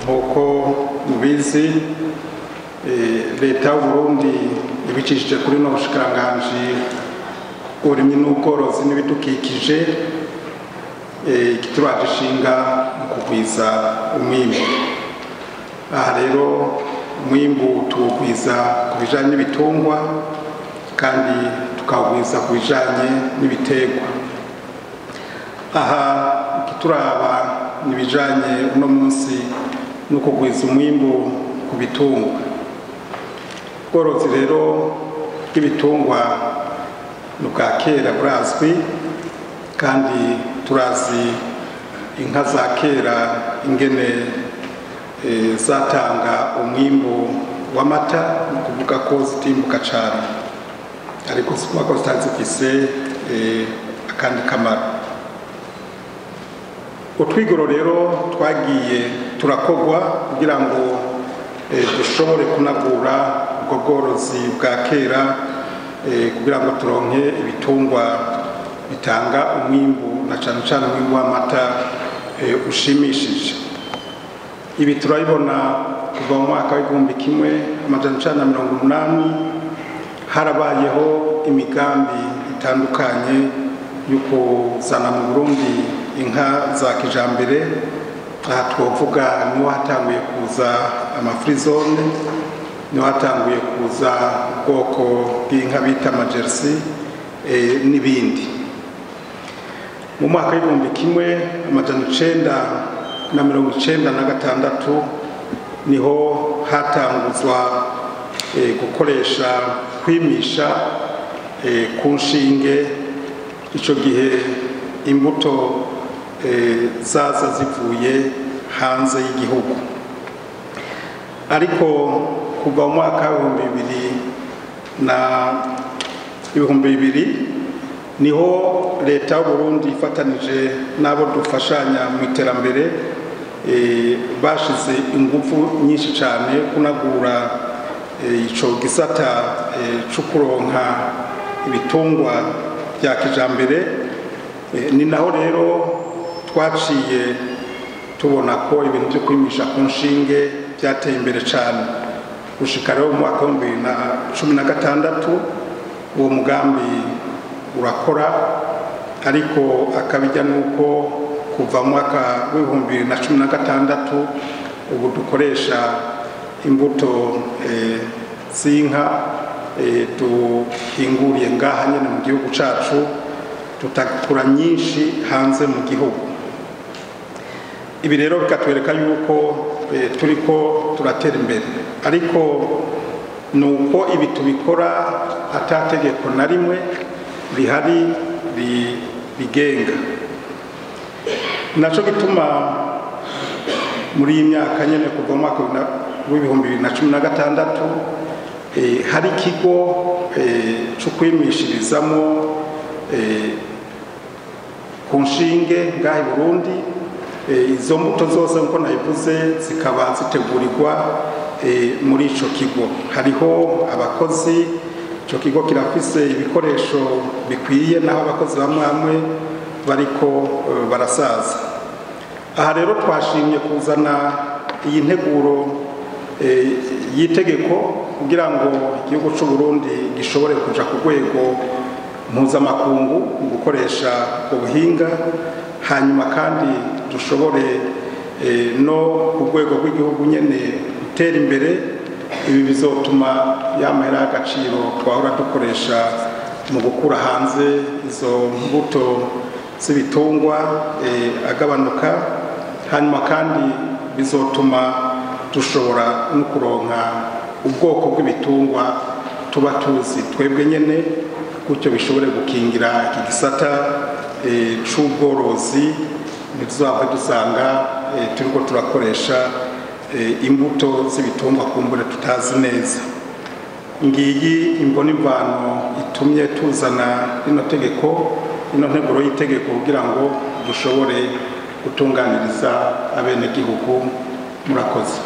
nk'uko mubizi leta y'u Burundi ibicishije kuri no bushikiranganji uburimyi n'ubworozi n'ibidukikije kituraje ishinga mu kugwiza umwimbu. Aha rero umwimbu tuwugwiza ku bijanye n'ibitungwa kandi tukawugwiza ku bijanye n'ibiterwa. Aha kituraba nibijanye uno munsi no kugwiza umwimbu ku bitungwa. Ubworozi rero bw'ibitungwa n'ubwa kera burazwi kandi turazi inka za kera ingene zatanga umwimbu w'amata, ni kuvuga ko zitimbuka cane, ariko si kuvuga ko zitari zifise akandi kamaro. Utwigoro rero twagiye turakogwa kugira ngo dushobore kunagura ubwo bworozi bwa kera kugira ngo turonke ibitungwa bitanga umwimbu na cane cane umwimbu w'amata ushimishije. Ibi turabibona kuva mu mwaka w'1980 harabayeho imigambi itandukanye yo kuzana mu Burundi inka za kijambere. Aha twovuga niho hatanguye kuza amafrizone, niho hatanguye kuza ubwoko bw'inka bita amajersi n'ibindi. Mu mwaka w'1996 niho hatanguzwa gukoresha kwimisha ku nshinge. Ico gihe imbuto zaza zivuye hanze y'igihugu, ariko kuva mu mwaka w'2000 niho leta y'u Burundi ifatanije n'abo dufashanya mu iterambere bashize ingufu nyinshi cane kunagura ico gisata co kuronka ibitungwa bya kijambere. Ni naho rero twaciye tubona ko ibintu byo kwimisha ku nshinge byateye imbere cane. Gushika rero mu mwaka w'2016 uwo mugambi urakora, ariko akabijya nuko kuva mu mwaka w'2016 ubu dukoresha imbuto z'inka duhinguriye ngaha nyene mu gihugu cacu, tutakura nyinshi hanze mu gihugu. Ibi rero bikatwereka yuko turiko turatera imbere, ariko nuko ibi tubikora atategeko na rimwe rihari bigenga. Naco gituma muri iyi myaka nyene kuva mu mwaka w'2016 hari ikigo co kwimishirizamo ku nshinge ngaha i Burundi. Izo mbuto zose nko nayivuze zikaba zitegurirwa muri ico kigo. Hariho abakozi, ico kigo kirafise ibikoresho bikwiye naho abakozi bamwe bariko barasaza. Aha rero twashimye kuzana iyi nteguro y'itegeko kugira ngo igihugu c'u Burundi gishobore kuja ku rwego mpuzamakungu mu gukoresha ubuhinga, hanyuma kandi dushobore no ku rwego rw'igihugu nyene gutera imbere. Ibi bizotuma y'amahera y'agaciro twahora dukoresha mu gukura hanze izo mbuto z'ibitungwa agabanuka, hanyuma kandi bizotuma dushobora no kuronka ubwoko bw'ibitungwa tuba tuzi twebwe nyene, gutyo bishobore gukingira iki gisata c'ubworozi. Ntituzava dusanga turiko turakoresha imbuto z'ibitungwa kumbure tutazi neza. Ngiyi imvo n'imvano itumye tuzana rino tegeko, ino nteguro y'itegeko kugira ngo dushobore gutunganiriza abenegihugu. Murakoze.